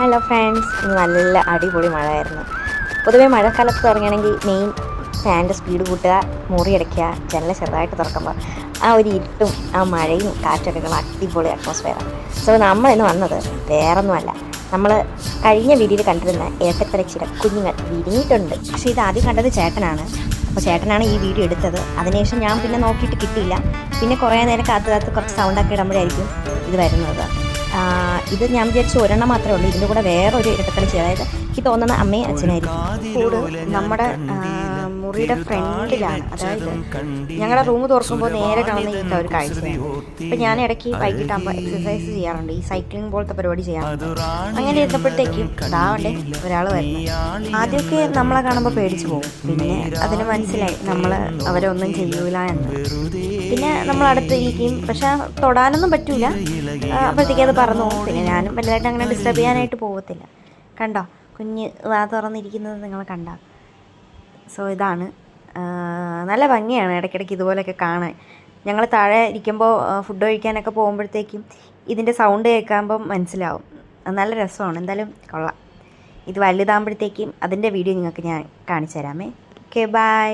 Hello friends, ഇന്ന് നല്ല അടിപൊളി മഴയായിരുന്നു. പൊതുവേ മഴക്കാലത്ത് തുടങ്ങുകയാണെങ്കിൽ മെയിൻ ഫാനിൻ്റെ സ്പീഡ് കൂട്ടുക, മുറി അടയ്ക്കുക, ജനൽ ചെറുതായിട്ട് തുറക്കുമ്പോൾ ആ ഒരു ഇരുട്ടും ആ മഴയും കാറ്റൊക്കെ ഉള്ള അടിപൊളി അറ്റ്മോസ്ഫിയറാണ്. സോ നമ്മൾ ഇന്ന് വന്നത് വേറൊന്നുമല്ല, നമ്മൾ കഴിഞ്ഞ വീഡിയോയിൽ കണ്ടിരുന്ന ഏട്ടത്തലച്ചിയുടെ കുഞ്ഞുങ്ങൾ വിരിഞ്ഞിട്ടുണ്ട്. പക്ഷേ ഇത് ആദ്യം കണ്ടത് ചേട്ടനാണ്. അപ്പോൾ ചേട്ടനാണ് ഈ വീഡിയോ എടുത്തത്. അതിനുശേഷം ഞാൻ പിന്നെ നോക്കിയിട്ട് കിട്ടിയില്ല. പിന്നെ കുറേ നേരം കാത്ത് കുറച്ച് സൗണ്ടൊക്കെ ഇടുമ്പോഴായിരിക്കും ഇത് വരുന്നത്. ഇത് ഞാൻ വിചാരിച്ചു ഒരെണ്ണം മാത്രമേ ഉള്ളൂ. ഇതിൻ്റെ കൂടെ വേറൊരു ഇരട്ടക്കളിച്ച്, അതായത് എനിക്ക് തോന്നുന്ന അമ്മയും അച്ഛനായിരിക്കും. കൂട് നമ്മുടെ മുറിയുടെ ഫ്രണ്ടിലാണ്. അതായത് ഞങ്ങളുടെ റൂം തുറക്കുമ്പോൾ നേരെ കാണുന്ന ഈ ഒരു കാഴ്ചയാണ്. ഇപ്പം ഞാൻ ഇടയ്ക്ക് വൈകിട്ടാകുമ്പോൾ എക്സസൈസ് ചെയ്യാറുണ്ട്, ഈ സൈക്ലിംഗ് പോലത്തെ പരിപാടി ചെയ്യാറുണ്ട്. അങ്ങനെ ഇരുന്നപ്പോഴത്തേക്കും ഇതാവണ്ടേ ഒരാൾ വരുന്നു. ആദ്യമൊക്കെ നമ്മളെ കാണുമ്പോൾ പേടിച്ചു പോകും, പിന്നെ അതിന് മനസ്സിലായി നമ്മൾ അവരെ ഒന്നും ചെയ്യൂല എന്ന്. പിന്നെ നമ്മൾ അടുത്തിരിക്കും, പക്ഷെ തൊടാനൊന്നും പറ്റൂല. അപ്പോഴത്തേക്കും അത് പറന്നു പോകും. പിന്നെ ഞാനും വലുതായിട്ട് അങ്ങനെ ഡിസ്റ്റർബ് ചെയ്യാനായിട്ട് പോകത്തില്ല. കണ്ടോ കുഞ്ഞ് വാ തുറന്നിരിക്കുന്നത് നിങ്ങൾ കണ്ടോ? സോ ഇതാണ്, നല്ല ഭംഗിയാണ് ഇടയ്ക്കിടയ്ക്ക് ഇതുപോലെയൊക്കെ കാണാൻ. ഞങ്ങൾ താഴെ ഇരിക്കുമ്പോൾ ഫുഡ് കഴിക്കാനൊക്കെ പോകുമ്പോഴത്തേക്കും ഇതിൻ്റെ സൗണ്ട് കേൾക്കുമ്പം മനസ്സിലാവും. നല്ല രസമാണ്. എന്തായാലും കൊള്ളാം. ഇത് വലുതാകുമ്പോഴത്തേക്കും അതിൻ്റെ വീഡിയോ നിങ്ങൾക്ക് ഞാൻ കാണിച്ചു തരാമേ. Okay, by.